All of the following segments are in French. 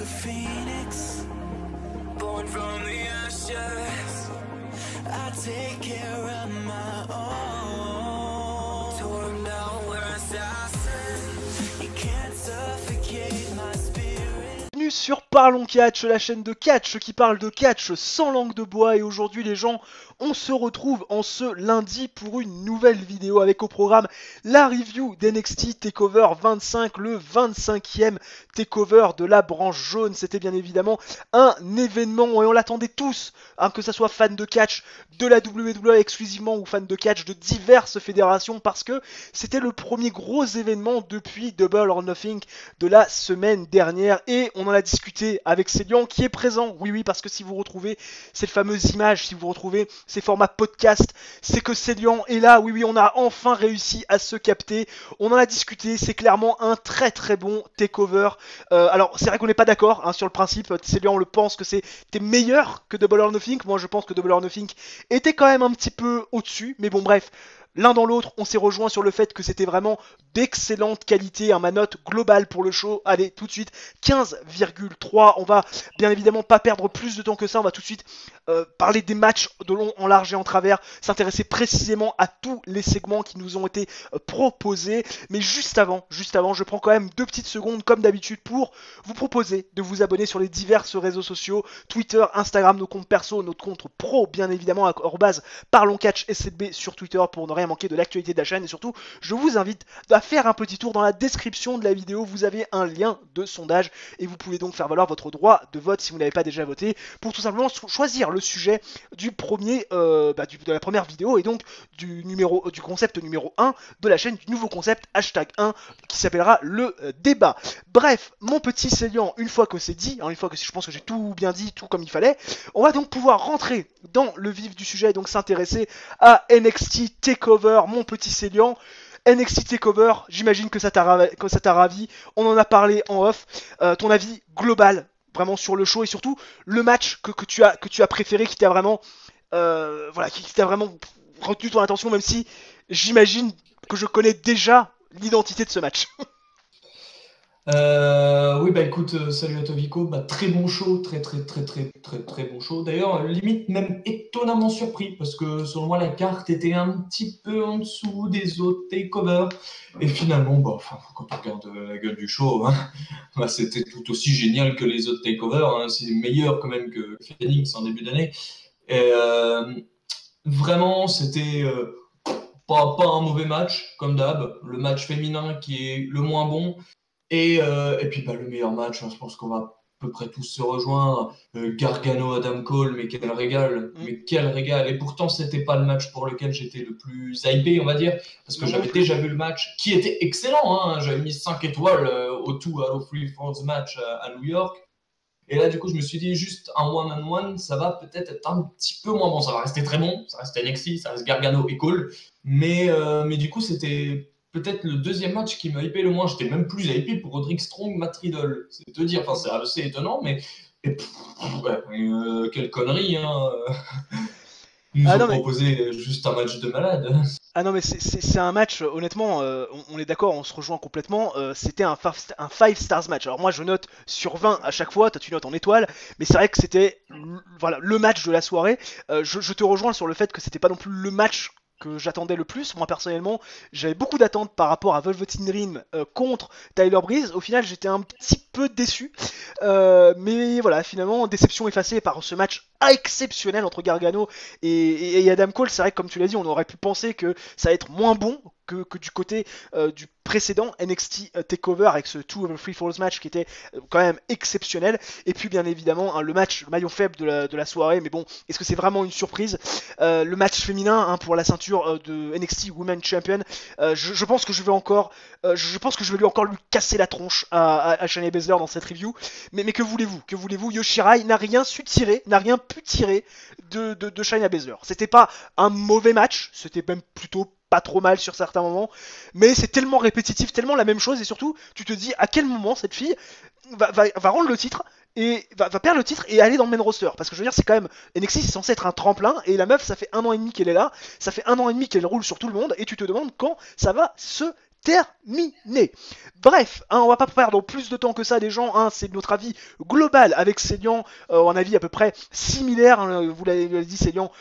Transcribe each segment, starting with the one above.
phoenix, born from the ashes. I take care of my own. Torn down where assassin, you can't suffocate my spirit. Bienvenue sur Parlons Catch, la chaîne de catch qui parle de catch sans langue de bois. Et aujourd'hui les gens, on se retrouve en ce lundi pour une nouvelle vidéo avec au programme la review d'NXT TakeOver 25, le 25e TakeOver de la branche jaune. C'était bien évidemment un événement et on l'attendait tous, hein, que ça soit fan de catch de la WWE exclusivement ou fan de catch de diverses fédérations, parce que c'était le premier gros événement depuis Double or Nothing de la semaine dernière. Et on en a discuté avec Célian qui est présent, oui parce que si vous retrouvez cette fameuse image, si vous retrouvez ces formats podcast, c'est que Célian est là, oui on a enfin réussi à se capter, on en a discuté, c'est clairement un très très bon takeover. Alors c'est vrai qu'on n'est pas d'accord, hein, sur le principe, Célian on le pense que c'était meilleur que Double or Nothing, moi je pense que Double or Nothing était quand même un petit peu au-dessus, mais bon bref. L'un dans l'autre, on s'est rejoint sur le fait que c'était vraiment d'excellente qualité. Ma note globale pour le show, allez, tout de suite, 15,3. On va bien évidemment pas perdre plus de temps que ça. On va tout de suite parler des matchs de long en large et en travers, s'intéresser précisément à tous les segments qui nous ont été proposés. Mais juste avant, je prends quand même 2 petites secondes, comme d'habitude, pour vous proposer de vous abonner sur les divers réseaux sociaux, Twitter, Instagram, nos comptes perso, notre compte pro, bien évidemment, @parloncatch_SCB sur Twitter pour ne rien manquer de l'actualité de la chaîne. Et surtout, je vous invite à faire un petit tour dans la description de la vidéo. Vous avez un lien de sondage et vous pouvez donc faire valoir votre droit de vote si vous n'avez pas déjà voté pour tout simplement choisir le sujet du premier, de la première vidéo et donc du concept numéro 1 de la chaîne, du nouveau concept #1 qui s'appellera le débat. Bref, mon petit Célian, une fois que c'est dit, hein, une fois que je pense que j'ai tout bien dit, tout comme il fallait, on va donc pouvoir rentrer dans le vif du sujet et donc s'intéresser à NXT TakeOver. Mon petit Célian, NXT TakeOver, j'imagine que ça t'a ravi. On en a parlé en off. Ton avis global, vraiment sur le show et surtout le match que tu as préféré, qui t'a vraiment, qui t'a vraiment retenu ton attention, même si j'imagine que je connais déjà l'identité de ce match. Oui, écoute, salut à toi Vico, très bon show, très bon show. D'ailleurs, limite même étonnamment surpris parce que selon moi la carte était un petit peu en dessous des autres takeovers et finalement, quand on regarde la gueule du show, hein, c'était tout aussi génial que les autres takeovers, hein, c'est meilleur quand même que Phoenix en début d'année. Et vraiment, c'était pas un mauvais match comme d'hab, le match féminin qui est le moins bon. Et puis le meilleur match, hein, je pense qu'on va à peu près tous se rejoindre. Gargano, Adam Cole, mais quel régal, Et pourtant, c'était pas le match pour lequel j'étais le plus hypé, on va dire, parce que j'avais déjà vu le match, qui était excellent. Hein, j'avais mis 5 étoiles au tout Halo Free Falls match à New York. Et là, du coup, je me suis dit, juste un one-on-one, ça va peut-être être un petit peu moins bon. Ça va rester très bon, ça reste NXT, ça reste Gargano et Cole. Mais du coup, c'était peut-être le deuxième match qui m'a hypé le moins. J'étais même plus hypé pour Roderick Strong, Matt Riddle. C'est te dire, c'est assez étonnant, mais quelle connerie, hein. Ils nous ont proposé juste un match de malade. Ah non mais c'est un match, honnêtement, on est d'accord, on se rejoint complètement, c'était un 5 stars match. Alors moi je note sur 20 à chaque fois, toi tu notes en étoiles, mais c'est vrai que c'était le match de la soirée. Je te rejoins sur le fait que c'était pas non plus le match que j'attendais le plus. Moi personnellement, j'avais beaucoup d'attentes par rapport à Velveteen Dream contre Tyler Breeze. Au final, j'étais un petit peu déçu, mais voilà, finalement, déception effacée par ce match exceptionnel entre Gargano et Adam Cole. C'est vrai que comme tu l'as dit, on aurait pu penser que ça allait être moins bon que du côté du précédent NXT TakeOver avec ce 2 over 3 Falls match qui était quand même exceptionnel. Et puis bien évidemment le match, le maillon faible de la soirée, mais bon, est-ce que c'est vraiment une surprise, le match féminin, pour la ceinture de NXT Women's Champion. Je pense que je vais lui encore lui casser la tronche à Shayna Baszler dans cette review. Mais que voulez-vous, Yoshirai n'a rien pu tirer de Shayna Baszler. C'était pas un mauvais match, c'était même plutôt pas trop mal sur certains moments, mais c'est tellement répétitif, tellement la même chose, et surtout tu te dis à quel moment cette fille va rendre le titre et va perdre le titre et aller dans le main roster, parce que je veux dire, c'est quand même, NXT c'est censé être un tremplin, et la meuf, ça fait 1 an et demi qu'elle est là, ça fait 1 an et demi qu'elle roule sur tout le monde, et tu te demandes quand ça va se terminé. Bref, hein, on va pas perdre plus de temps que ça, les gens. Hein, c'est notre avis global avec Célian, un avis à peu près similaire. Hein, vous l'avez dit, Célian,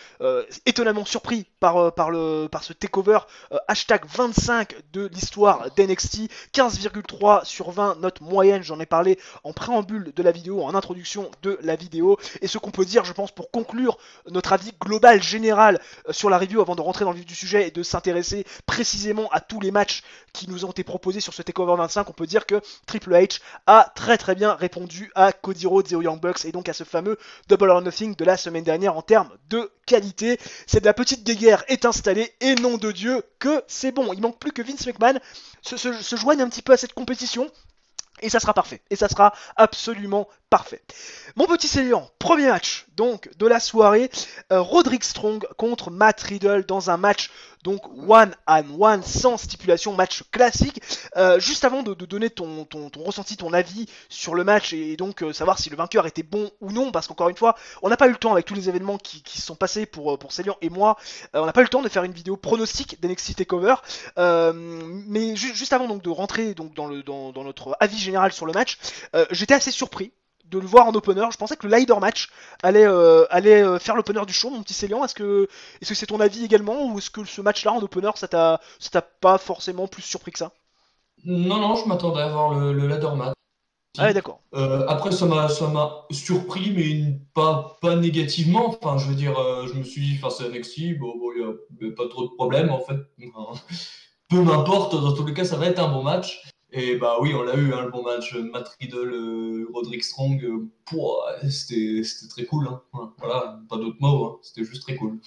étonnamment surpris par ce takeover hashtag 25 de l'histoire d'NXT. 15,3 sur 20, note moyenne. J'en ai parlé en préambule de la vidéo, en introduction de la vidéo. Et ce qu'on peut dire, je pense, pour conclure notre avis global, général sur la review, avant de rentrer dans le vif du sujet et de s'intéresser précisément à tous les matchs qui nous ont été proposés sur ce takeover 25, on peut dire que Triple H a très bien répondu à Cody Rhodes et aux Young Bucks et donc à ce fameux Double or Nothing de la semaine dernière en termes de qualité. C'est de la petite guéguerre est installée et nom de Dieu que c'est bon. Il manque plus que Vince McMahon se joigne un petit peu à cette compétition. Et ça sera parfait, et ça sera absolument parfait. Mon petit Célian, premier match donc de la soirée, Roderick Strong contre Matt Riddle dans un match donc one-on-one sans stipulation, match classique. Juste avant de donner ton ressenti, ton avis sur le match et donc savoir si le vainqueur était bon ou non, parce qu'encore une fois, on n'a pas eu le temps avec tous les événements qui se sont passés pour Célian et moi, on n'a pas eu le temps de faire une vidéo pronostic d'NXT TakeOver, mais juste avant donc de rentrer donc dans notre avis général sur le match, j'étais assez surpris de le voir en opener. Je pensais que le leader match allait faire l'opener du show, mon petit Célian. Est-ce que c'est ton avis également, ou est-ce que ce match-là en opener, ça t'a pas forcément plus surpris que ça? Non, je m'attendais à voir le ladder match. Ah ouais, d'accord. Après, ça m'a surpris, mais pas négativement. Enfin, je veux dire, je me suis dit, face à NXT, bon, il n'y a pas trop de problème, en fait. Peu m'importe, dans tous les cas, ça va être un bon match. Et bah oui, on l'a eu, hein, le bon match. Matt Riddle, Roderick Strong, c'était très cool. Hein. Voilà, pas d'autres mots, hein. C'était juste très cool.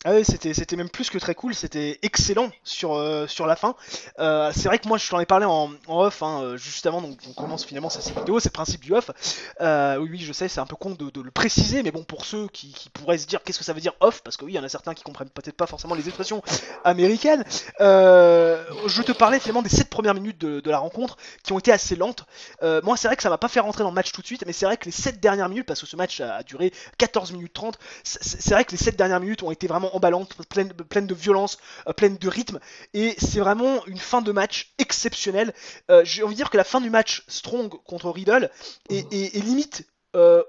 Ah ouais, c'était même plus que très cool, c'était excellent sur la fin. C'est vrai que moi je t'en ai parlé en off, hein, juste avant, donc on commence finalement cette vidéo, c'est le principe du off. Oui, je sais, c'est un peu con de le préciser, mais bon, pour ceux qui pourraient se dire qu'est-ce que ça veut dire off, parce que oui, il y en a certains qui comprennent peut-être pas forcément les expressions américaines. Je te parlais finalement des 7 premières minutes de la rencontre qui ont été assez lentes. Moi, c'est vrai que ça m'a pas fait rentrer dans le match tout de suite, mais c'est vrai que les 7 dernières minutes, parce que ce match a duré 14 minutes 30, c'est vrai que les 7 dernières minutes ont été vraiment emballante, pleine de violence, pleine de rythme, et c'est vraiment une fin de match exceptionnelle. J'ai envie de dire que la fin du match Strong contre Riddle est limite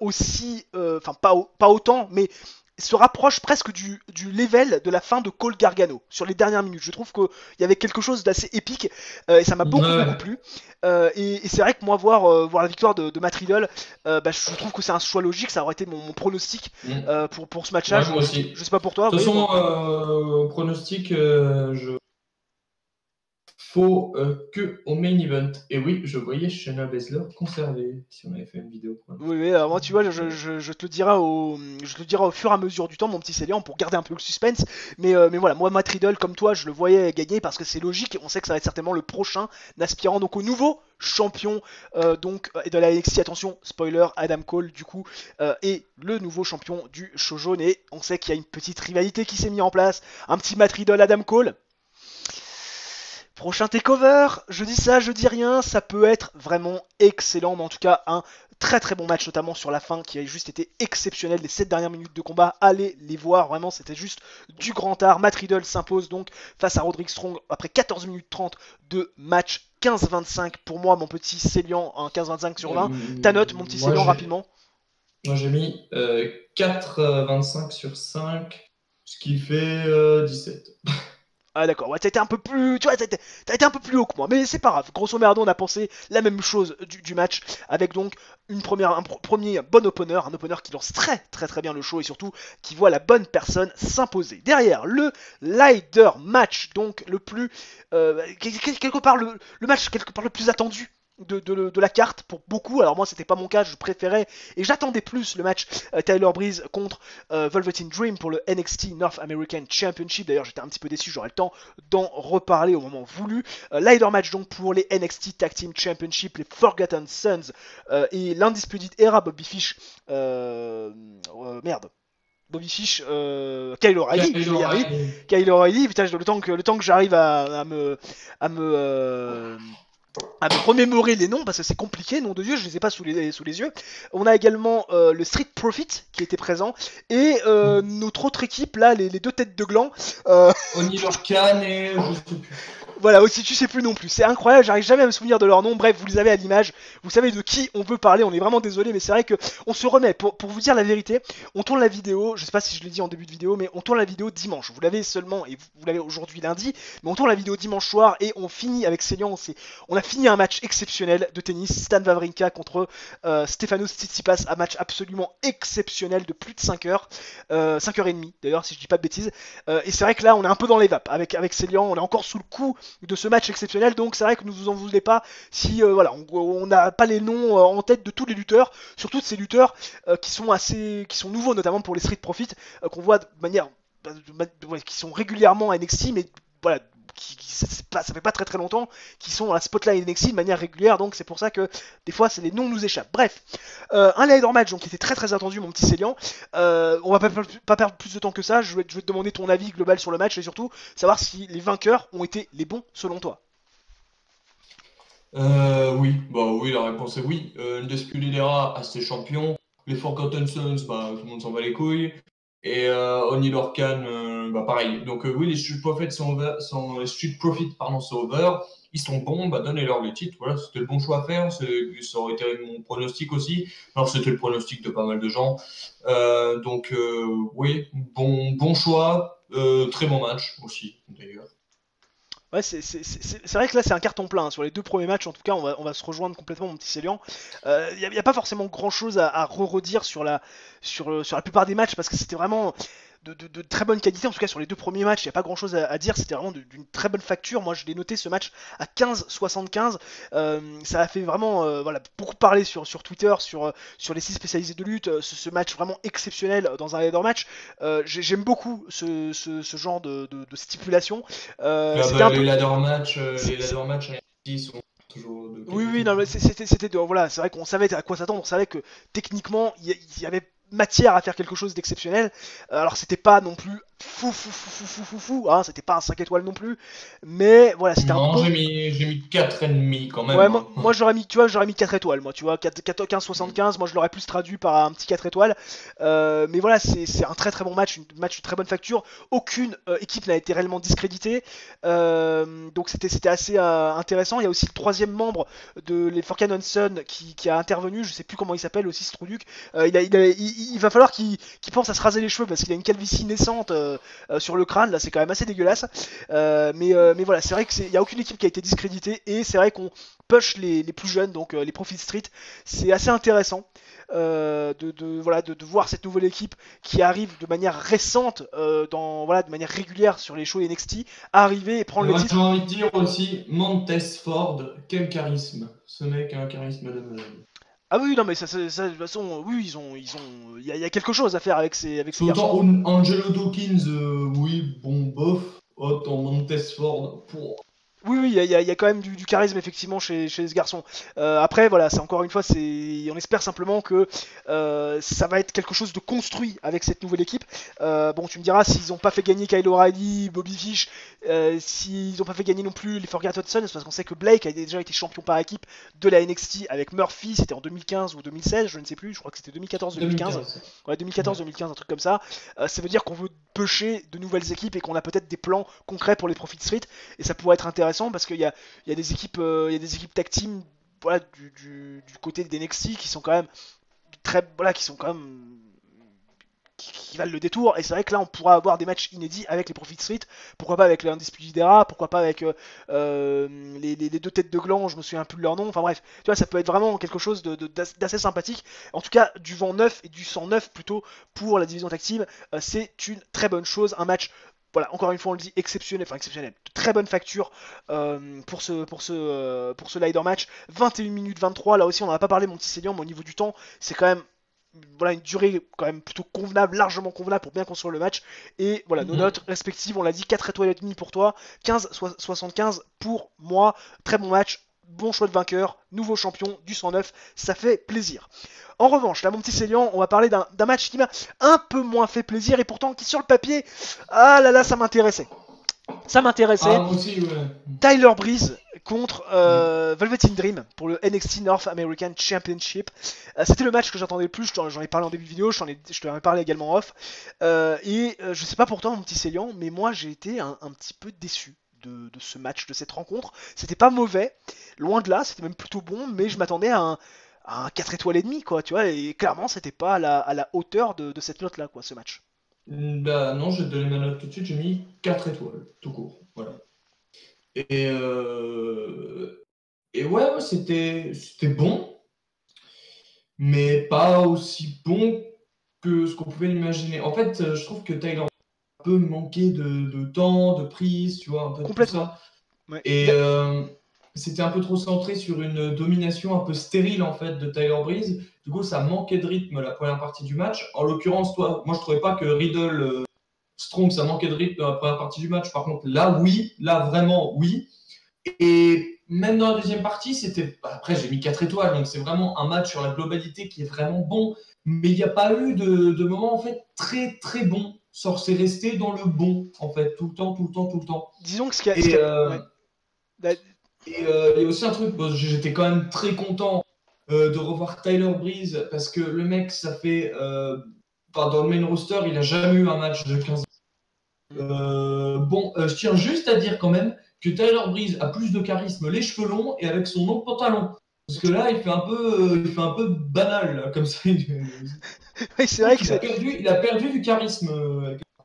aussi, enfin pas autant, mais se rapproche presque du level de la fin de Cole Gargano sur les dernières minutes. Je trouve qu'il y avait quelque chose d'assez épique et ça m'a beaucoup plu. Et c'est vrai que moi voir la victoire de Matt Riddle, je trouve que c'est un choix logique. Ça aurait été mon pronostic pour ce match-là. Moi aussi. Je sais pas pour toi. De toute façon, pronostic, faut que au main event. Et oui, je voyais Shayna Baszler conserver si on avait fait une vidéo. Oui, alors moi tu vois, je te le dirai au fur et à mesure du temps, mon petit Célian, pour garder un peu le suspense. Mais voilà, moi Matt Riddle, comme toi, je le voyais gagner parce que c'est logique. On sait que ça va être certainement le prochain aspirant donc au nouveau champion donc de la NXT. Attention, spoiler, Adam Cole du coup est le nouveau champion du show jaune, et on sait qu'il y a une petite rivalité qui s'est mise en place, un petit Matt Riddle Adam Cole. Prochain takeover, je dis ça, je dis rien, ça peut être vraiment excellent, mais en tout cas un très bon match, notamment sur la fin, qui a juste été exceptionnel. Les 7 dernières minutes de combat, allez les voir, vraiment c'était juste du grand art. Matt Riddle s'impose donc face à Roderick Strong après 14 minutes 30 de match. 15-25 pour moi, mon petit Célian, un 15-25 sur 20. Ta note, mon petit Célian, rapidement. Moi j'ai mis 4,25 sur 5, ce qui fait 17. Ah d'accord, ouais, t'as été un peu plus, tu vois, t'as été un peu plus haut que moi, mais c'est pas grave. Grosso merdo, on a pensé la même chose du match, avec donc un premier bon opener, un opener qui lance très bien le show et surtout qui voit la bonne personne s'imposer. Derrière, le ladder match, donc le plus, quelque part le match quelque part le plus attendu de la carte pour beaucoup. Alors moi c'était pas mon cas, je préférais et j'attendais plus le match Tyler Breeze contre Velveteen Dream pour le NXT North American Championship. D'ailleurs j'étais un petit peu déçu, j'aurai le temps d'en reparler au moment voulu. Ladder match donc pour les NXT Tag Team Championship, les Forgotten Sons et l'Undisputed Era, Bobby Fish Bobby Fish, Kyle O'Reilly, Kyle O'Reilly, putain, le temps que j'arrive à me à me remémorer les noms parce que c'est compliqué, nom de Dieu, je les ai pas sous les yeux. On a également le Street Profit qui était présent et notre autre équipe là, les deux têtes de gland. Oni Lorcan et je sais plus. Voilà, aussi tu sais plus non plus. C'est incroyable, j'arrive jamais à me souvenir de leur nom. Bref, vous les avez à l'image. Vous savez de qui on veut parler. On est vraiment désolé, mais c'est vrai que on se remet. Pour vous dire la vérité, on tourne la vidéo. Je sais pas si je l'ai dit en début de vidéo, mais on tourne la vidéo dimanche. Vous l'avez seulement et vous l'avez aujourd'hui lundi, mais on tourne la vidéo dimanche soir et on finit avec Célian. On a fini un match exceptionnel de tennis. Stan Wawrinka contre Stefanos Tsitsipas, un match absolument exceptionnel de plus de 5 heures, 5 heures et demie d'ailleurs si je dis pas de bêtises. Et c'est vrai que là on est un peu dans les vapes avec Célian. On est encore sous le coup de ce match exceptionnel, donc c'est vrai que ne vous en voulez pas si voilà, on n'a pas les noms en tête de tous les lutteurs, surtout de ces lutteurs qui sont nouveaux, notamment pour les Street Profit, qu'on voit de manière qui sont régulièrement à NXT, mais voilà, ça fait pas très longtemps qu'ils sont à la spotlight NXT de manière régulière, donc c'est pour ça que des fois les noms nous échappent. Bref, un ladder match donc qui était très attendu, mon petit Célian. On va pas perdre plus de temps que ça. Je vais te demander ton avis global sur le match et surtout savoir si les vainqueurs ont été les bons selon toi. Oui, bah oui, la réponse est oui. Despulidera a ses champions. Les Forgotten Sons, bah tout le monde s'en bat les couilles. Et Oni Lorcan, bah pareil. Donc oui, les Street Profits sont over. Ils sont bons, bah donnez-leur les titres. Voilà, c'était le bon choix à faire. Ça aurait été mon pronostic aussi. Alors c'était le pronostic de pas mal de gens. Donc oui, bon choix. Très bon match aussi, d'ailleurs. Ouais, c'est vrai que là c'est un carton plein. Sur les deux premiers matchs, en tout cas, on va se rejoindre complètement, mon petit Célian. Il n'y a pas forcément grand chose à redire sur la plupart des matchs parce que c'était vraiment de très bonne qualité. En tout cas, sur les deux premiers matchs, il n'y a pas grand chose à dire. C'était vraiment d'une très bonne facture. Moi, je l'ai noté ce match à 15,75. Ça a fait vraiment voilà, beaucoup parler sur Twitter, sur les sites spécialisés de lutte. Ce match vraiment exceptionnel dans un ladder match. J'aime beaucoup ce genre de stipulation. Les ladder match, ils sont toujours de qualité. Oui, non, mais c'était voilà, c'est vrai qu'on savait à quoi s'attendre. On savait que techniquement, il y avait matière à faire quelque chose d'exceptionnel. Alors c'était pas non plus fou, hein, c'était pas un 5 étoiles non plus, mais voilà, c'était un bon... j'ai mis 4,5 quand même. Ouais, moi j'aurais mis, tu vois, j'aurais mis 4 étoiles, moi, tu vois, 15,75, moi je l'aurais plus traduit par un petit 4 étoiles, mais voilà, c'est un très bon match, un match de très bonne facture, aucune équipe n'a été réellement discréditée, donc c'était assez intéressant. Il y a aussi le troisième membre de les Forcan Hanson qui a intervenu, je sais plus comment il s'appelle aussi, ce Struduc, il va falloir qu'il pense à se raser les cheveux parce qu'il a une calvitie naissante sur le crâne, là c'est quand même assez dégueulasse, mais voilà, c'est vrai qu'il n'y a aucune équipe qui a été discréditée et c'est vrai qu'on push les plus jeunes, donc les Profit Street. C'est assez intéressant de voir cette nouvelle équipe qui arrive de manière récente, de manière régulière sur les shows NXT, arriver et prendre le titre. J'ai envie de dire aussi, Montez Ford, quel charisme. Ce mec a un charisme de malade. Ah oui, non mais ça de toute façon, oui, il y a quelque chose à faire avec ces garçons. Angelo Dawkins, oui, bon, bof. Autant Montez Ford, pour... Oui, il y a quand même du charisme effectivement chez ce garçon. Après, voilà, c'est encore une fois, on espère simplement que ça va être quelque chose de construit avec cette nouvelle équipe. Bon, tu me diras, s'ils n'ont pas fait gagner Kyle O'Reilly, Bobby Fish, s'ils n'ont pas fait gagner non plus les Forgotten Sons, parce qu'on sait que Blake a déjà été champion par équipe de la NXT avec Murphy, c'était en 2015 ou 2016, je ne sais plus, je crois que c'était 2014-2015. Ouais, 2014-2015, un truc comme ça. Ça veut dire qu'on veut pêcher de nouvelles équipes et qu'on a peut-être des plans concrets pour les Profit Street, et ça pourrait être intéressant parce qu'il y a des équipes tag team, voilà, du côté des NXT qui sont quand même qui valent le détour, et c'est vrai que là on pourra avoir des matchs inédits avec les Profit Street, pourquoi pas avec les Undisputed Era, pourquoi pas avec les deux têtes de gland, je me souviens plus de leur nom, enfin bref, tu vois, ça peut être vraiment quelque chose d'assez sympathique. En tout cas, du vent neuf et du sang neuf plutôt pour la division tag team, c'est une très bonne chose, un match, voilà, encore une fois on le dit, exceptionnel, de très bonne facture pour ce ladder match. 21 minutes 23, là aussi on n'en a pas parlé, mon petit Célian, mais au niveau du temps, c'est quand même, voilà, une durée quand même plutôt convenable, largement convenable pour bien construire le match. Et voilà, nos notes respectives, on l'a dit, 4 étoiles et demie pour toi, 15,75 pour moi. Très bon match, bon choix de vainqueur, nouveau champion du 109, ça fait plaisir. En revanche, là, mon petit Célian, on va parler d'un match qui m'a un peu moins fait plaisir et pourtant qui, sur le papier, ah là là, ça m'intéressait. Ça m'intéressait. Ah, moi aussi, ouais. Tyler Breeze contre Mm. Velvet in Dream pour le NXT North American Championship. C'était le match que j'attendais le plus, j'en ai parlé en début de vidéo, je te en ai parlé également off. Je sais pas pour toi mon petit Célian, mais moi j'ai été un petit peu déçu de ce match, de cette rencontre. C'était pas mauvais, loin de là, c'était même plutôt bon, mais je m'attendais à un 4 étoiles et demi, quoi, tu vois, et clairement c'était pas à la hauteur de cette note-là, quoi, ce match. Bah non, je vais te donner ma note tout de suite, j'ai mis 4 étoiles, tout court. Voilà. Et, euh, et ouais, c'était bon, mais pas aussi bon que ce qu'on pouvait imaginer. En fait, je trouve que Tyler un peu manqué de temps, de prise, tu vois, un peu de tout Complètement. ça. Ouais. Et c'était un peu trop centré sur une domination un peu stérile en fait de Tyler Breeze. Du coup, ça manquait de rythme la première partie du match. En l'occurrence, toi, moi je trouvais pas que Riddle Strong, ça manquait de rythme dans la première partie du match. Par contre, là, oui, là vraiment, oui. Et même dans la deuxième partie, c'était. Après, j'ai mis 4 étoiles, donc c'est vraiment un match sur la globalité qui est vraiment bon. Mais il n'y a pas eu de moment en fait très très bon. C'est resté dans le bon en fait, tout le temps, tout le temps, tout le temps. Disons que Et ouais. Bah, il y a aussi un truc, bon, j'étais quand même très content de revoir Tyler Breeze parce que le mec, ça fait. Dans le main roster, il n'a jamais eu un match de 15. Je tiens juste à dire quand même que Tyler Breeze a plus de charisme les cheveux longs et avec son long pantalon. Parce que là, il fait un peu banal, là, comme ça. oui, Je c'est trouve vrai que qu'il a perdu du charisme.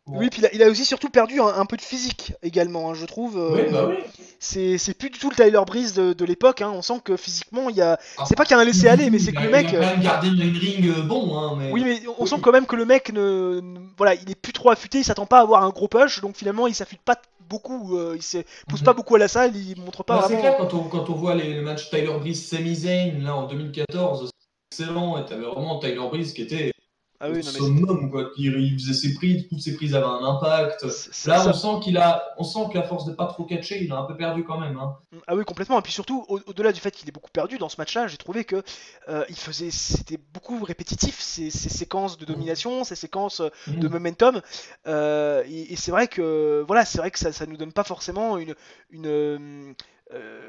oui, puis il a aussi surtout perdu un peu de physique également, hein, je trouve. Oui, bah oui. C'est plus du tout le Tyler Breeze de l'époque. Hein. On sent que physiquement, il y a. Ah, C'est pas qu'il y a un plus du laisser-aller, mais tout. c'est que le Il a mec. quand même gardé le ring bon, hein, Oui, mais. mais on sent Oui. quand même que le mec voilà, il est plus trop affûté, il s'attend pas à avoir un gros push, donc finalement, il s'affûte pas beaucoup, il se pousse pas Mhm. beaucoup à la salle, il montre pas Bah, c'est clair, vraiment. quand on voit le match Tyler Breeze Sami Zayn là en 2014, c'est excellent. Et t'avais vraiment Tyler Breeze qui était Ah au oui, non, mais c'était. summum, quoi. Il faisait ses prises, toutes ses prises avaient un impact. Là, on Ça, sent on sent qu'à force de pas trop catcher, il a un peu perdu quand même. Hein. ah oui, complètement. Et puis surtout, au-delà du fait qu'il est beaucoup perdu dans ce match-là, j'ai trouvé que c'était beaucoup répétitif ces séquences de domination, ces séquences de Mhm. momentum. Et c'est vrai que voilà, c'est vrai que ça nous donne pas forcément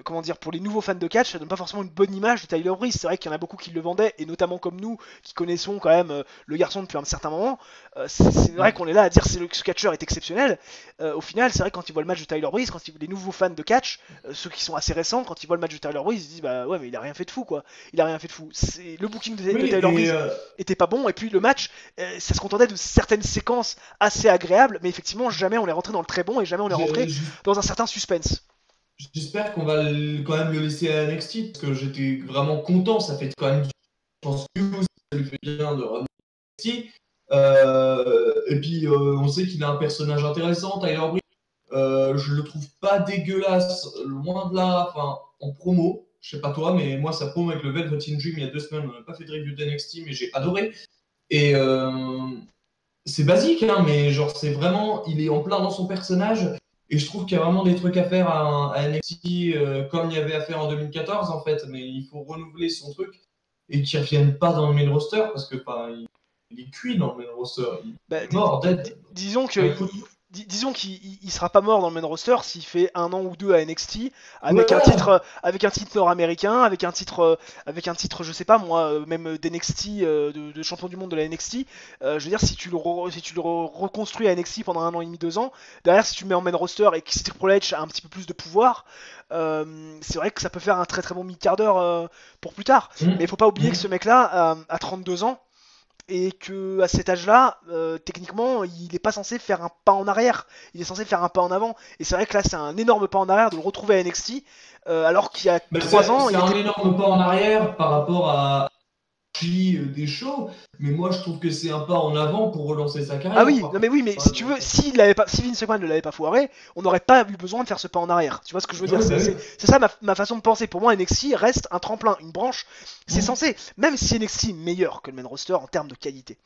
comment dire, pour les nouveaux fans de catch, ça donne pas forcément une bonne image de Tyler Breeze. C'est vrai qu'il y en a beaucoup qui le vendaient, et notamment comme nous, qui connaissons quand même le garçon depuis un certain moment. C'est vrai Ouais. qu'on est là à dire que ce catcheur est exceptionnel. Au final, c'est vrai que quand ils voient le match de Tyler Breeze, les nouveaux fans de catch, ceux qui sont assez récents, quand ils voient le match de Tyler Breeze, ils se disent bah ouais, mais il a rien fait de fou quoi. Il a rien fait de fou. Le booking de Oui, Tyler Breeze était pas bon, et puis le match, ça se contentait de certaines séquences assez agréables, mais effectivement, jamais on est rentré dans le très bon et jamais on est rentré j'- dans un certain suspense. j'espère qu'on va quand même le laisser à NXT parce que j'étais vraiment content. Ça fait quand même du je pense que ça lui fait bien de ramener à NXT. Et puis, on sait qu'il a un personnage intéressant, Tyler Breeze. Je le trouve pas dégueulasse, loin de là, enfin, en promo. Je sais pas toi, mais moi, sa promo avec le Velvet in Dream il y a 2 semaines, on n'a pas fait de review d'NXT, mais j'ai adoré. Et c'est basique, hein, mais genre, c'est vraiment, il est en plein dans son personnage. Et je trouve qu'il y a vraiment des trucs à faire à NXT, comme il y avait à faire en 2014, en fait. Mais il faut renouveler son truc et qu'il ne revienne pas dans le main roster parce que il est cuit dans le main roster. Il Bah, est mort, dead. disons que Bah, écoute, disons qu'il sera pas mort dans le main roster s'il fait un an ou deux à NXT avec un ouais, titre nord-américain, avec un titre je sais pas moi, même d'NXT, de champion du monde de la NXT. Je veux dire, si tu le reconstruis à NXT pendant un an et demi, 2 ans, derrière si tu le mets en main roster et que Triple H a un petit peu plus de pouvoir, c'est vrai que ça peut faire un très très bon mi-quart d'heure pour plus tard. Mais il faut pas oublier que ce mec-là a 32 ans et que à cet âge-là, techniquement, il n'est pas censé faire un pas en arrière, il est censé faire un pas en avant. Et c'est vrai que là, c'est un énorme pas en arrière de le retrouver à NXT, alors qu'il y a bah, 3 ans, c'est il un était. énorme pas en arrière par rapport à des shows, mais moi je trouve que c'est un pas en avant pour relancer sa Ah carrière. oui, Par non mais oui, mais contre. si tu veux, si Vince McMahon ne l'avait pas foiré, on n'aurait pas eu besoin de faire ce pas en arrière. Tu vois ce que je veux dire? Ouais, bah C'est ça ma façon de penser. Pour moi, NXT reste un tremplin, une branche. C'est oui. censé, même si NXT est meilleur que le main roster en termes de qualité,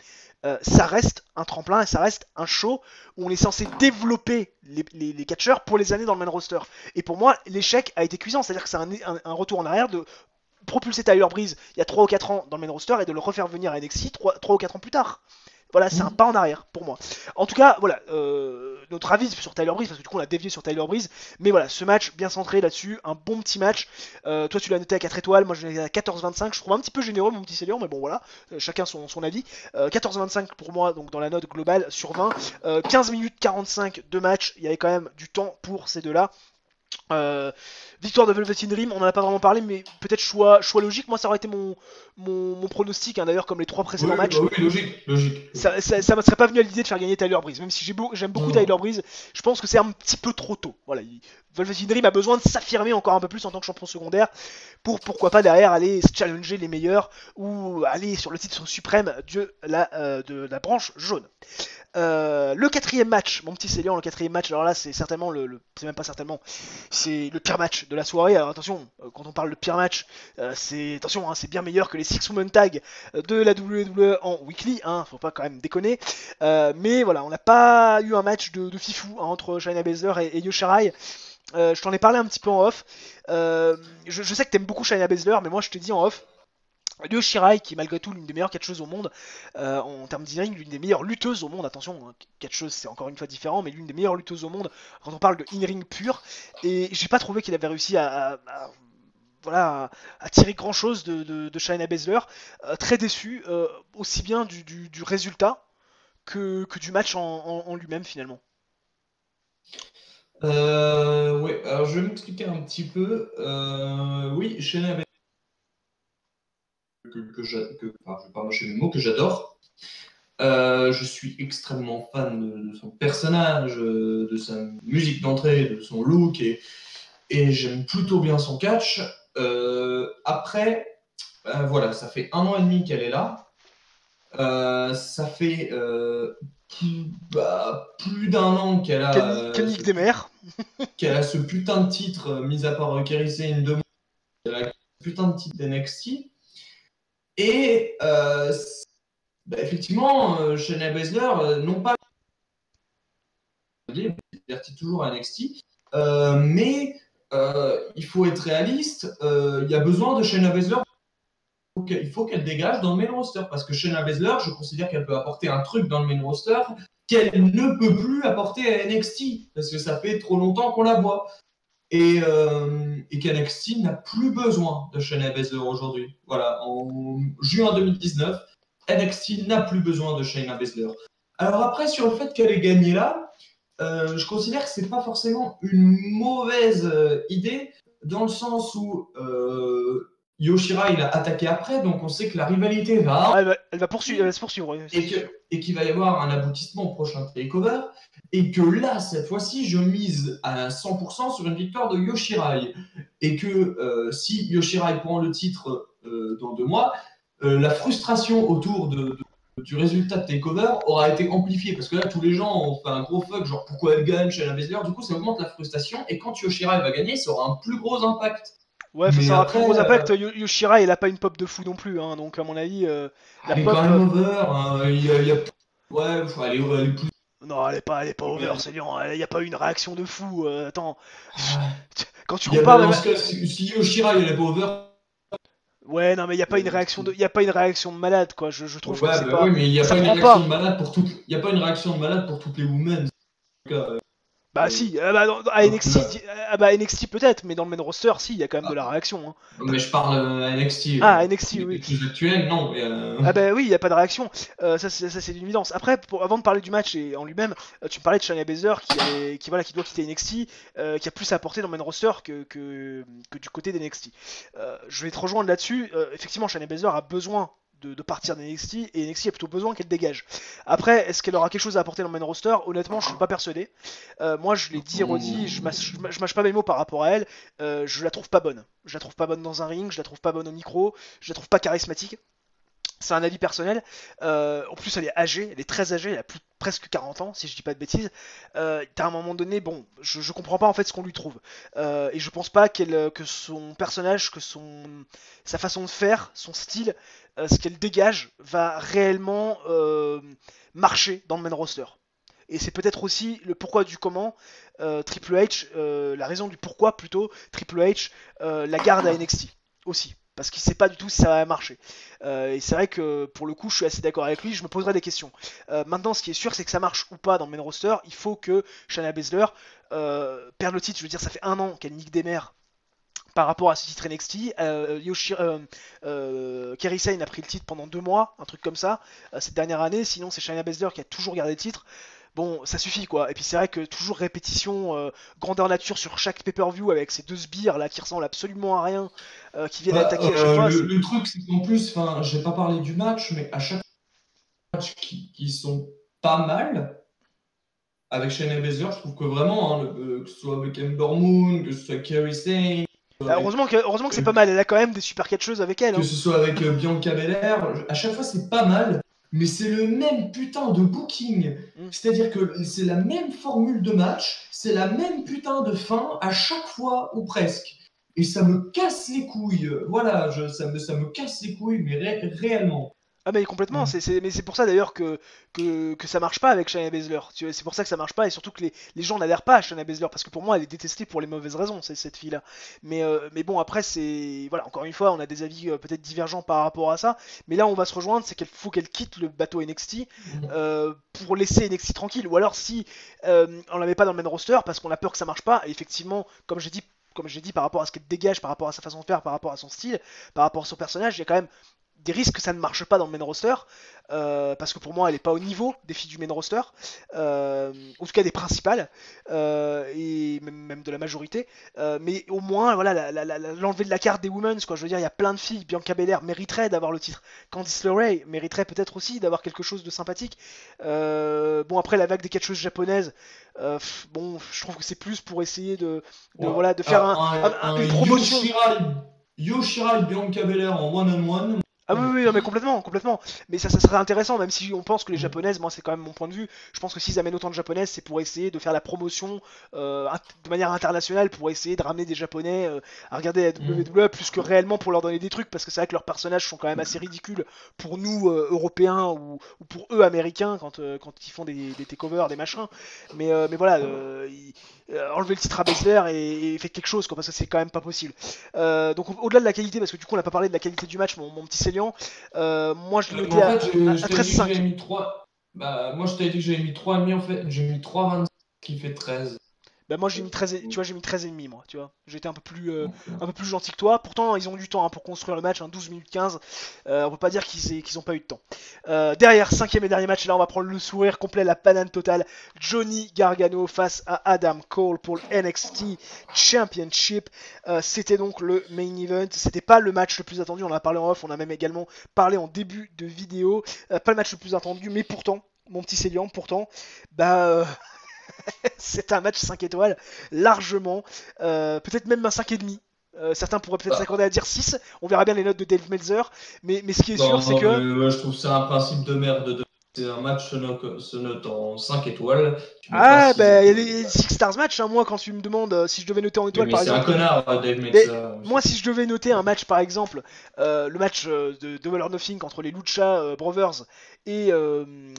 ça reste un tremplin et ça reste un show où on est censé développer les catcheurs pour les années dans le main roster. Et pour moi, l'échec a été cuisant, c'est-à-dire que c'est un retour en arrière de propulser Tyler Breeze il y a 3 ou 4 ans dans le main roster et de le refaire venir à NXT 3 ou 4 ans plus tard. Voilà, c'est un pas en arrière pour moi. En tout cas, voilà, notre avis sur Tyler Breeze, parce que du coup on a dévié sur Tyler Breeze, mais voilà, ce match bien centré là-dessus, un bon petit match. Toi tu l'as noté à 4 étoiles, moi je l'ai à 14,25, je trouve un petit peu généreux mon petit Célian, mais bon voilà, chacun son avis. 14,25 pour moi, donc dans la note globale sur 20. 15 minutes 45 de match, il y avait quand même du temps pour ces deux-là. Victoire de Velveteen Dream, on en a pas vraiment parlé, mais peut-être choix logique. Moi, ça aurait été mon pronostic, hein, d'ailleurs, comme les trois précédents matchs. Oui, logique. Ça me serait pas venu à l'idée de faire gagner Tyler Breeze, même si j'aime beaucoup Tyler Breeze. Je pense que c'est un petit peu trop tôt. Voilà, Velveteen Dream a besoin de s'affirmer encore un peu plus en tant que champion secondaire pour pourquoi pas derrière aller se challenger les meilleurs ou aller sur le titre suprême de la branche jaune. Le quatrième match, mon petit Célian, le quatrième match, alors là c'est certainement c'est même pas certainement, c'est le pire match de la soirée. Alors attention, quand on parle de pire match, attention, hein, c'est bien meilleur que les Six Woman Tag de la WWE en weekly, hein, faut pas quand même déconner. Mais voilà, on n'a pas eu un match de fifou hein, entre Shayna Baszler et Io Shirai. Je t'en ai parlé un petit peu en off. Je sais que t'aimes beaucoup Shayna Baszler, mais moi je te dis en off. Io Shirai, qui est malgré tout l'une des meilleures catcheuses au monde, en termes d'in-ring, l'une des meilleures lutteuses au monde, attention, hein, catcheuse c'est encore une fois différent, mais l'une des meilleures lutteuses au monde quand on parle de in-ring pur, et j'ai pas trouvé qu'il avait réussi voilà, à tirer grand chose de Shayna Baszler. Très déçu, aussi bien du résultat que du match en lui-même finalement. Ouais, alors je vais m'expliquer un petit peu. Oui, Shayna Baszler, je vais pas mâcher mes mots, que j'adore. Je suis extrêmement fan de son personnage, de sa musique d'entrée, de son look, et j'aime plutôt bien son catch. Après, voilà, ça fait 1 an et demi qu'elle est là. Ça fait plus d'1 an qu'elle a qu'elle a ce putain de titre, mis à part Kairi Sane 2 mois, elle a ce putain de titre d'NXT. Et effectivement, Shayna Baszler n'ont pas divertit toujours à NXT, mais il faut être réaliste. Il y a besoin de Shayna Baszler. Il faut qu'elle dégage dans le main roster, parce que Shayna Baszler, je considère qu'elle peut apporter un truc dans le main roster qu'elle ne peut plus apporter à NXT, parce que ça fait trop longtemps qu'on la voit. Et qu'NXT n'a plus besoin de Shayna Baszler aujourd'hui. Voilà, en juin 2019, NXT n'a plus besoin de Shayna Baszler. Alors après, sur le fait qu'elle ait gagné là, je considère que c'est pas forcément une mauvaise idée, dans le sens où Io Shirai il a attaqué après, donc on sait que la rivalité va... Elle va se poursuivre. Et qu'il va y avoir un aboutissement au prochain takeover. Et que là, cette fois-ci, je mise à 100% sur une victoire de Io Shirai. Et que si Io Shirai prend le titre dans 2 mois, la frustration autour du résultat de takeover aura été amplifiée. Parce que là, tous les gens ont fait un gros fuck, genre pourquoi elle gagne chez la Baszler. Du coup, ça augmente la frustration. Et quand Io Shirai va gagner, ça aura un plus gros impact. Ouais, ça aura un plus gros impact. Io Shirai, elle a pas une pop de fou non plus. Hein, donc, à mon avis, elle est quand même over. Ouais, elle est plus. Non, elle est pas over, Célian. Il n'y a pas eu une réaction de fou. Attends. Quand tu compares. Si Io Shirai, elle est pas over. Ouais, non, mais il n'y a pas une réaction de malade, quoi. Je trouve que c'est pas. Oui, mais il n'y a pas une réaction de malade pour toutes. Il y a pas une réaction de malade pour toutes les women. Bah si, à NXT peut-être, mais dans le main roster, si, il y a quand même de la réaction. Hein. Mais je parle à NXT. Ah, NXT, oui. Les actuels, non. Ah bah oui, il n'y a pas de réaction. Ça c'est une évidence. Après, avant de parler du match et en lui-même, tu me parlais de Shayna Baszler qui doit quitter NXT, qui a plus à apporter dans le main roster que du côté d'NXT. Je vais te rejoindre là-dessus. Effectivement, Shayna Baszler a besoin de partir d'NXT et NXT a plutôt besoin qu'elle dégage. Après, est-ce qu'elle aura quelque chose à apporter dans le main roster? Honnêtement, je suis pas persuadé. Moi, je l'ai dit et redit, je mâche pas mes mots par rapport à elle. Je la trouve pas bonne. Je la trouve pas bonne dans un ring, je la trouve pas bonne au micro, je la trouve pas charismatique. C'est un avis personnel. En plus, elle est âgée, elle est très âgée, elle a presque 40 ans, si je dis pas de bêtises. T'as un moment donné, bon, je comprends pas en fait ce qu'on lui trouve. Et je pense pas que son personnage, sa façon de faire, son style, ce qu'elle dégage, va réellement marcher dans le main roster. Et c'est peut-être aussi le pourquoi du comment Triple H, la raison du pourquoi plutôt Triple H la garde à NXT aussi. parce qu'il sait pas du tout si ça va marcher. Et c'est vrai que pour le coup, je suis assez d'accord avec lui. Je me poserai des questions. Maintenant, ce qui est sûr, c'est que ça marche ou pas dans le main roster. Il faut que Shayna Baszler perde le titre. Je veux dire, ça fait 1 an qu'elle nique des mères par rapport à ce titre NXT. Kairi Sane a pris le titre pendant 2 mois, un truc comme ça, cette dernière année. Sinon, c'est Shayna Baszler qui a toujours gardé le titre. Bon, ça suffit quoi. Et puis c'est vrai que toujours répétition, grandeur nature sur chaque pay-per-view avec ces 2 sbires là qui ressemblent absolument à rien, qui viennent attaquer à chaque fois. Le truc, c'est qu'en plus, j'ai pas parlé du match, mais à chaque match qui sont pas mal, avec Shayna Baszler, je trouve que vraiment, hein, que ce soit avec Ember Moon, que ce soit Kairi Sane, heureusement que c'est pas mal. Elle a quand même des super catcheuses avec elle. que ce soit avec Bianca Belair, à chaque fois c'est pas mal, mais c'est le même putain de booking. C'est-à-dire que c'est la même formule de match, c'est la même putain de fin à chaque fois ou presque. Et ça me casse les couilles. Voilà, ça me casse les couilles, mais réellement. Ah mais complètement, mais c'est pour ça d'ailleurs que ça marche pas avec Shayna Baszler. C'est pour ça que ça marche pas et surtout que les gens n'adhèrent pas à Shayna Baszler parce que pour moi elle est détestée pour les mauvaises raisons, cette fille-là. Mais bon après c'est voilà, encore une fois on a des avis peut-être divergents par rapport à ça, mais là on va se rejoindre, c'est qu'il faut qu'elle quitte le bateau NXT pour laisser NXT tranquille, ou alors si on la met pas dans le main roster parce qu'on a peur que ça marche pas, et effectivement comme j'ai dit par rapport à ce qu'elle dégage, par rapport à sa façon de faire, par rapport à son style, par rapport à son personnage, il y a quand même des risques que ça ne marche pas dans le main roster, parce que pour moi elle n'est pas au niveau des filles du main roster, en tout cas des principales, et même de la majorité, mais au moins voilà, l'enlever de la carte des women's, quoi. Je veux dire, il y a plein de filles. Bianca Belair mériterait d'avoir le titre, Candice LeRae mériterait peut-être aussi d'avoir quelque chose de sympathique. Bon après la vague des catcheuses japonaises, bon je trouve que c'est plus pour essayer de faire une promotion. Yoshirai Bianca Belair en one-on-one. Ah oui, non, mais complètement. Mais ça serait intéressant, même si on pense que les japonaises, moi c'est quand même mon point de vue, je pense que s'ils amènent autant de japonaises, c'est pour essayer de faire la promotion de manière internationale, pour essayer de ramener des japonais à regarder la WWE plus que réellement pour leur donner des trucs, parce que c'est vrai que leurs personnages sont quand même assez ridicules pour nous Européens ou pour eux Américains quand ils font des takeovers, des machins. Mais voilà, enlever le titre à Baszler et faites quelque chose, quoi, parce que c'est quand même pas possible. Donc au-delà de la qualité, parce que du coup on n'a pas parlé de la qualité du match, mon petit Célian, moi je l'ai noté à 13,5. Moi je t'avais dit que j'avais mis 3,5 en fait, j'ai mis 3,25 qui fait 13. Bah moi j'ai mis 13, tu vois, j'ai mis 13,5 moi, tu vois. J'ai été un peu plus gentil que toi. Pourtant ils ont eu du temps pour construire le match, 12 minutes 15. On peut pas dire qu'ils ont pas eu de temps. Derrière, 5e et dernier match, là on va prendre le sourire complet, la banane totale. Johnny Gargano face à Adam Cole pour le NXT Championship. C'était donc le main event. C'était pas le match le plus attendu, on en a parlé en off, on a même également parlé en début de vidéo. Pas le match le plus attendu, mais pourtant, mon petit Célian, c'est un match 5 étoiles, largement, peut-être même un 5,5. Certains pourraient peut-être s'accorder à dire 6, on verra bien les notes de Dave Meltzer, mais ce qui est sûr, c'est que... je trouve que c'est un principe de merde. C'est un match se note en 5 étoiles. Ah, bah, les 6 stars match, hein. Moi, quand tu me demandes si je devais noter en étoiles, par exemple. C'est un connard, Dave Meltzer. Moi, si je devais noter un match, par exemple, le match de Double or Nothing entre les Lucha Brothers et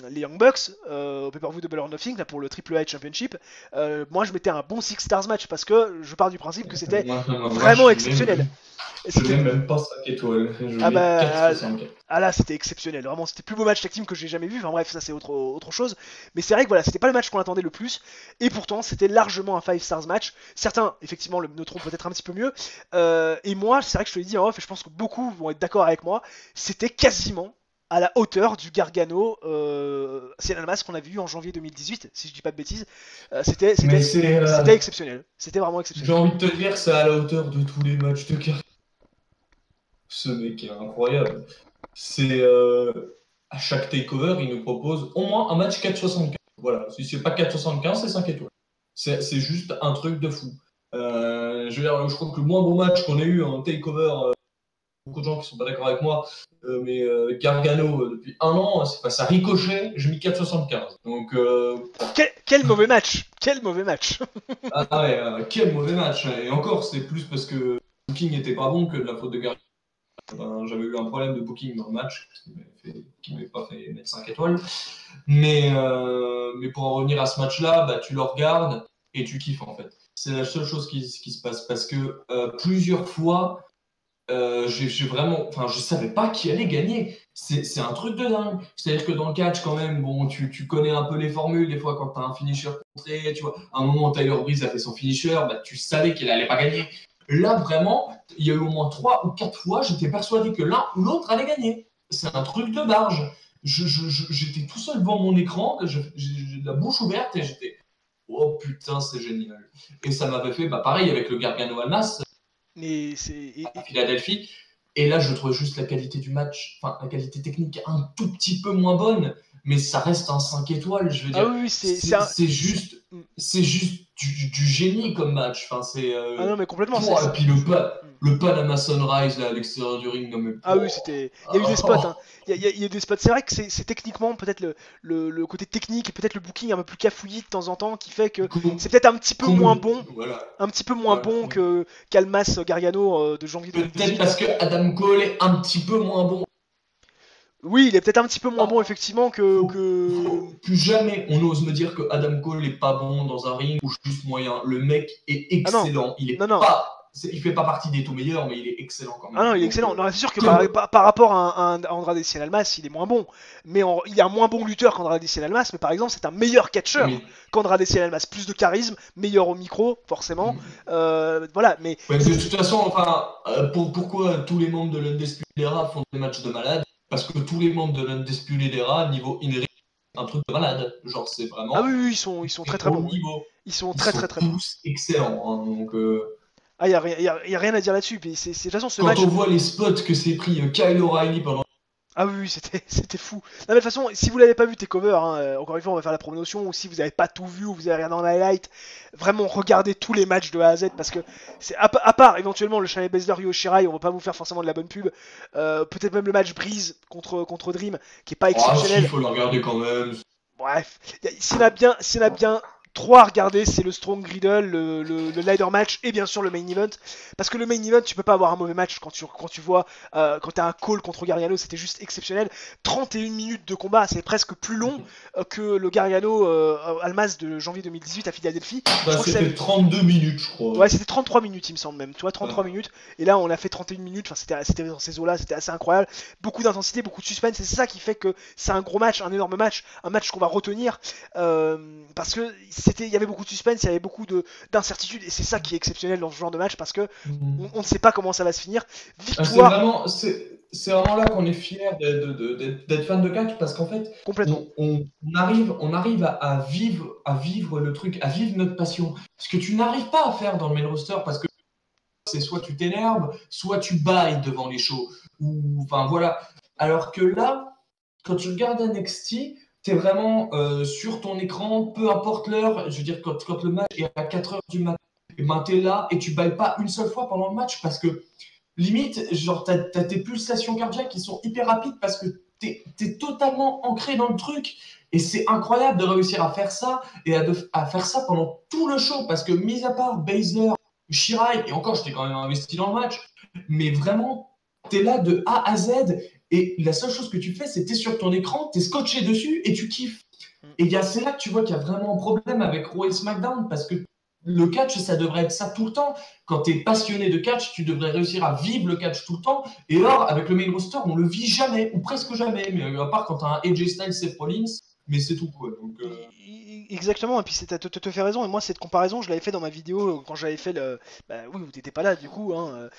les Young Bucks, au pay-per-view Double or Nothing, là, pour le Triple H Championship, moi, je mettais un bon 6 stars match parce que je pars du principe que c'était vraiment exceptionnel. Je n'ai même pas 5 étoiles. Là, c'était exceptionnel. Vraiment, c'était le plus beau match tag team que j'ai jamais vu. Enfin bref, ça c'est autre chose. Mais c'est vrai que voilà, c'était pas le match qu'on attendait le plus. Et pourtant, c'était largement un 5 stars match. Certains, effectivement, le noteront peut-être un petit peu mieux. Et moi, c'est vrai que je te l'ai dit en off, et je pense que beaucoup vont être d'accord avec moi. C'était quasiment à la hauteur du Gargano Cien Almas qu'on avait vu en janvier 2018, si je dis pas de bêtises. C'était exceptionnel. C'était vraiment exceptionnel. J'ai envie de te dire, c'est à la hauteur de tous les matchs de Gargano. Ce mec est incroyable. C'est à chaque takeover, il nous propose au moins un match 4,75. Voilà, si c'est pas 4,75, c'est 5 étoiles. C'est juste un truc de fou. Je veux dire, je crois que le moins beau match qu'on ait eu en takeover, beaucoup de gens qui sont pas d'accord avec moi, mais Gargano depuis 1 an, ça ricochet, j'ai mis 4,75. Donc quel mauvais match. Quel mauvais match. Ah ouais, quel mauvais match. Et encore, c'est plus parce que le booking n'était pas bon que de la faute de Gargano. J'avais eu un problème de booking dans le match qui m'avait pas fait mettre 5 étoiles. Mais pour en revenir à ce match-là, bah, tu le regardes et tu kiffes en fait. C'est la seule chose qui se passe parce que plusieurs fois, j'ai vraiment, enfin, je savais pas qui allait gagner. C'est un truc de dingue. C'est-à-dire que dans le catch, quand même, bon, tu connais un peu les formules. Des fois, quand tu as un finisher contré, tu vois, à un moment, Tyler Breeze a fait son finisher, bah, tu savais qu'il allait pas gagner. Là, vraiment, il y a eu au moins 3 ou 4 fois, j'étais persuadé que l'un ou l'autre allait gagner. C'est un truc de barge. J'étais tout seul devant mon écran, j'ai la bouche ouverte et j'étais, oh putain, c'est génial. Et ça m'avait fait, bah, pareil avec le Gargano Almas Mais c'est. à Philadelphie. Et là, je trouvais juste la qualité du match, enfin, la qualité technique un tout petit peu moins bonne, mais ça reste un 5 étoiles. Je veux Ah dire, oui, c'est juste du génie comme match. Enfin, c'est. Ah non, mais complètement. Et puis le Panama Sunrise là, à l'extérieur du ring, non mais. Ah oui, c'était. Il y a eu des spots, hein. Il y a des spots. C'est vrai que c'est techniquement peut-être le côté technique et peut-être le booking un peu plus cafouillis de temps en temps qui fait que c'est peut-être un petit peu moins bon, Voilà. un petit peu moins bon que qu'Almas Gargano de janvier Peut-être 2018. parce que Adam Cole est un petit peu moins bon. Oui, il est peut-être un petit peu moins bon effectivement Plus jamais on ose me dire que Adam Cole est pas bon dans un ring ou juste moyen. Le mec est Ah non, excellent. Il est non, non. pas, il fait pas partie des tout meilleurs, mais il est excellent quand même. Ah non, il est Donc, excellent. Non, c'est sûr que par rapport à Andrade Cien Almas, il est moins bon. Mais il est un moins bon lutteur qu'Andrade Cien Almas. Mais par exemple, c'est un meilleur catcheur mais, qu'Andrade Cien Almas. Plus de charisme, meilleur au micro, forcément. Voilà, mais. ouais, de toute façon, enfin, pourquoi tous les membres de l'Undisputed Era font des matchs de malade? Parce que tous les membres de l'Undisputed Era, niveau in-ring, un truc de malade. Genre, c'est vraiment. Ah oui, oui, ils sont très très bons. Niveau. Ils sont très très très bons. Tous excellents. Hein, donc, Ah, y a rien à dire là-dessus. De toute façon, ce quand match. on voit les spots que s'est pris Kyle O'Reilly pendant. Ah oui, c'était fou. Non, mais de toute façon, si vous l'avez pas vu, tes covers, hein, encore une fois, on va faire la promotion, ou si vous avez pas tout vu, ou vous avez regardé en highlight, vraiment regardez tous les matchs de A à Z, parce que c'est à part éventuellement le Shayna Baszler Ryo Shirai, on va pas vous faire forcément de la bonne pub, peut-être même le match Breeze contre Dream, qui est pas Ah, si, exceptionnel. il faut le regarder quand même. Bref, s'il y en a bien 3 à regarder, c'est le Strong Griddle, le ladder match et bien sûr le main event. Parce que le main event, tu peux pas avoir un mauvais match quand tu vois, quand t'as un call contre Gargano, c'était juste exceptionnel. 31 minutes de combat, c'est presque plus long que le Gargano Almas de janvier 2018 à Philadelphie. Bah, c'était 32 minutes, je crois. Ouais, c'était 33 minutes, il me semble même. Tu vois, 33 minutes. Et là, on a fait 31 minutes. Enfin, c'était dans ces eaux-là, c'était assez incroyable. Beaucoup d'intensité, beaucoup de suspense. Et c'est ça qui fait que c'est un gros match, un énorme match, un match qu'on va retenir. Parce que il y avait beaucoup de suspense, il y avait beaucoup d'incertitude. Et c'est ça qui est exceptionnel dans ce genre de match parce que on ne sait pas comment ça va se finir. Victoire. C'est vraiment là qu'on est fier d'être fan de catch parce qu'en fait, Complètement. on arrive à vivre le truc, à vivre notre passion. Ce que tu n'arrives pas à faire dans le main roster parce que c'est soit tu t'énerves, soit tu bailles devant les shows. Enfin voilà. Alors que là, quand tu regardes NXT, t'es vraiment sur ton écran, peu importe l'heure. Je veux dire, quand le match est à 4h du matin, et ben t'es là et tu bailles pas une seule fois pendant le match parce que limite, genre, t'as tes pulsations cardiaques qui sont hyper rapides parce que t'es totalement ancré dans le truc. Et c'est incroyable de réussir à faire ça et à faire ça pendant tout le show parce que, mis à part Baszler, Shirai, et encore, j'étais quand même investi dans le match, mais vraiment, t'es là de A à Z et la seule chose que tu fais, c'est t'es sur ton écran, t'es scotché dessus et tu kiffes. Et c'est là que tu vois qu'il y a vraiment un problème avec Raw et SmackDown parce que le catch, ça devrait être ça tout le temps. Quand tu es passionné de catch, tu devrais réussir à vivre le catch tout le temps. Et alors, avec le main roster, on le vit jamais, ou presque jamais. Mais à part quand tu as un AJ Styles, Seth Rollins, mais c'est tout quoi. Donc, Exactement, et puis te fait raison, et moi cette comparaison je l'avais fait dans ma vidéo quand j'avais fait le... Bah oui, vous n'étiez pas là du coup, hein,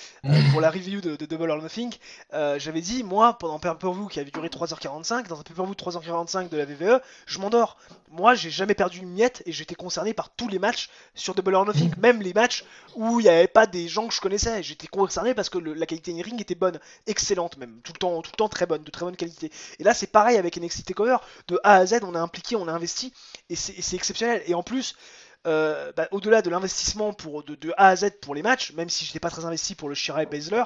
pour la review de Double or Nothing, j'avais dit, moi, pendant un pay-per-view qui avait duré 3h45, dans un pay-per-view de 3h45 de la WWE, je m'endors. Moi j'ai jamais perdu une miette, et j'étais concerné par tous les matchs sur Double or Nothing, même les matchs où il n'y avait pas des gens que je connaissais, j'étais concerné parce que la qualité in ring était bonne, excellente même, tout le temps très bonne, de très bonne qualité. Et là c'est pareil avec NXT TakeOver, de A à Z on a impliqué, on a investi, et c'est exceptionnel. Et en plus, au-delà de l'investissement de A à Z pour les matchs, même si j'étais pas très investi pour le Shirai Baszler,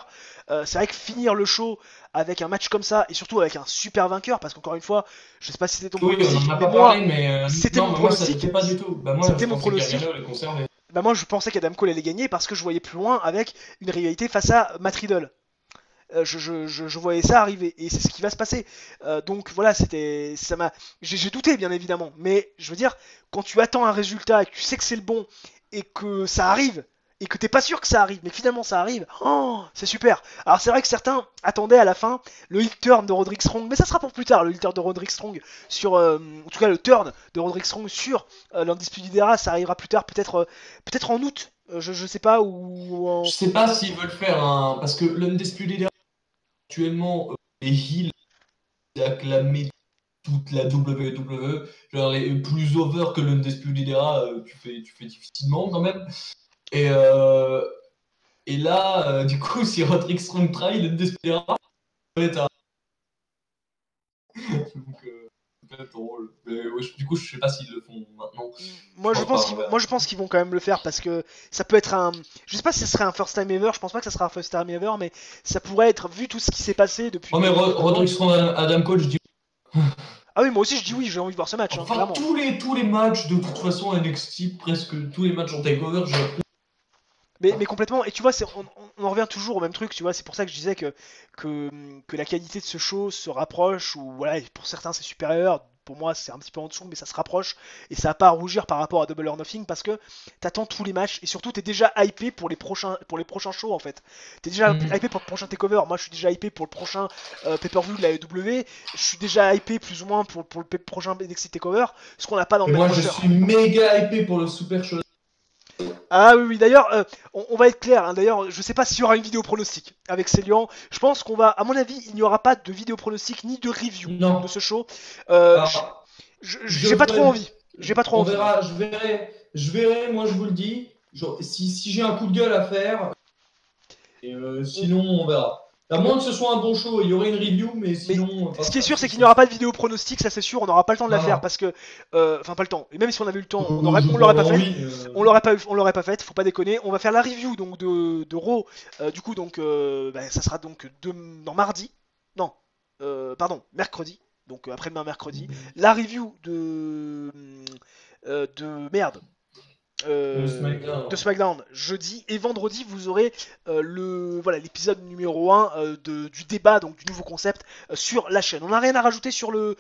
c'est vrai que finir le show avec un match comme ça, et surtout avec un super vainqueur, parce qu'encore une fois, je sais pas si c'était ton pronostic, on en a mais pas moi, parlé, mais c'était mon pronostic. Pas du tout. Bah, moi, c'était je mon pensais pronostic. qu'Ariano allait conserver. Bah moi, je pensais qu'Adam Cole allait gagner parce que je voyais plus loin avec une rivalité face à Matt Riddle. Je voyais ça arriver et c'est ce qui va se passer. Donc voilà, j'ai douté bien évidemment, mais je veux dire, quand tu attends un résultat et que tu sais que c'est le bon et que ça arrive et que t'es pas sûr que ça arrive, mais finalement ça arrive, oh, c'est super. Alors c'est vrai que certains attendaient à la fin le heel turn de Roderick Strong, mais ça sera pour plus tard, le heel turn de Roderick Strong sur, en tout cas le turn de Roderick Strong sur l'Undisputed Era, ça arrivera plus tard, peut-être en août, je sais pas, ou en... Je sais pas s'ils veulent faire un. Parce que l'Undisputed Era, actuellement, les heels acclamés toute la WWE, genre les plus over que l'Undisputed Era, tu fais difficilement quand même. Et là, du coup, si Roderick Strong trahit l'Undisputed Era, ça va être un. Donc, ça va être drôle. Mais ouais, du coup, je sais pas s'ils le font maintenant. Moi je pense qu'ils vont quand même le faire parce que ça peut être un... Je sais pas si ce serait un first time ever, je pense pas que ça sera un first time ever, mais ça pourrait être, vu tout ce qui s'est passé depuis... Oh mais Roderick Strong, Adam Cole, je dis... Ah oui, moi aussi je dis oui, j'ai envie de voir ce match, hein, Enfin, clairement. tous les matchs, de toute façon, NXT, presque tous les matchs en takeover, Mais complètement, et tu vois, on en revient toujours au même truc, tu vois, c'est pour ça que je disais que la qualité de ce show se rapproche, ou voilà, pour certains c'est supérieur, pour moi c'est un petit peu en dessous, mais ça se rapproche, et ça n'a pas à rougir par rapport à Double or Nothing, parce que t'attends tous les matchs, et surtout t'es déjà hypé pour les prochains shows en fait. T'es déjà hypé pour le prochain takeover, moi je suis déjà hypé pour le prochain pay-per-view de la AEW, je suis déjà hypé plus ou moins pour le prochain NXT takeover, ce qu'on n'a pas dans Et le moi, main je roster. suis méga hypé pour le Super Show. Ah oui, oui, d'ailleurs, on va être clair, hein, d'ailleurs, je sais pas s'il y aura une vidéo pronostic avec Célian, je pense qu'on va, à mon avis, il n'y aura pas de vidéo pronostic ni de review Non. de ce show. Alors, J'ai pas trop envie. J'ai pas trop on envie. verra, je verrai, moi je vous le dis. Genre, si j'ai un coup de gueule à faire, et sinon on verra. À moins que ce soit un bon show, il y aurait une review, mais sinon. Ce qui est sûr, c'est qu'il n'y aura pas de vidéo pronostic, ça c'est sûr, on n'aura pas le temps de la Non, faire non. parce que, enfin pas le temps. Et même si on avait eu le temps, on Je l'aurait pas crois, fait. oui, On l'aurait pas fait, faut pas déconner. On va faire la review donc de Raw. Du coup donc, ça sera donc dans mardi. Non, mercredi. Donc après-demain mercredi. La review de merde. SmackDown. De SmackDown jeudi et vendredi vous aurez l'épisode numéro 1 du débat, donc du nouveau concept sur la chaîne. On n'a rien à rajouter sur le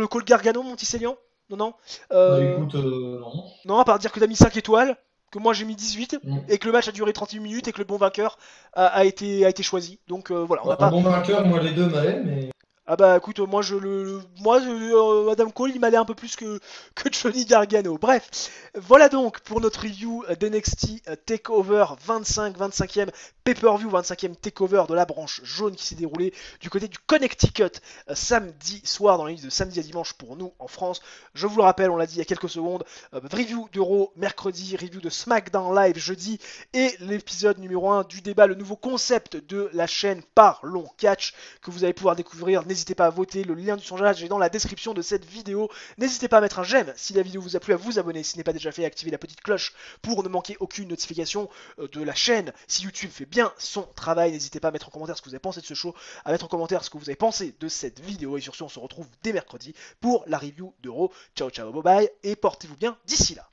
Call Gargano, mon petit Célian? Non. Bah écoute, non. Non, à part dire que t'as mis 5 étoiles, que moi j'ai mis 18 Mm. et que le match a duré 38 minutes et que le bon vainqueur a été choisi. Donc voilà, on n'a Un pas... bon vainqueur, moi les deux m'allaient, mais. Ah bah écoute, moi Adam Cole il m'allait un peu plus que Johnny Gargano. Bref, voilà donc pour notre review d'NXT TakeOver 25e pay-per-view, 25e TakeOver de la branche jaune qui s'est déroulé du côté du Connecticut samedi soir, dans la nuit de samedi à dimanche pour nous en France. Je vous le rappelle, on l'a dit il y a quelques secondes, review de Raw mercredi, review de SmackDown Live jeudi et l'épisode numéro 1 du débat, le nouveau concept de la chaîne Parlons Catch que vous allez pouvoir découvrir. N'hésitez pas à voter, le lien du sondage est dans la description de cette vidéo. N'hésitez pas à mettre un j'aime si la vidéo vous a plu, à vous abonner si ce n'est pas déjà fait, à activer la petite cloche pour ne manquer aucune notification de la chaîne. Si YouTube fait bien son travail, n'hésitez pas à mettre en commentaire ce que vous avez pensé de ce show, à mettre en commentaire ce que vous avez pensé de cette vidéo. Et sur ce, on se retrouve dès mercredi pour la review d'Euro. Ciao, ciao, bye bye, et portez-vous bien d'ici là.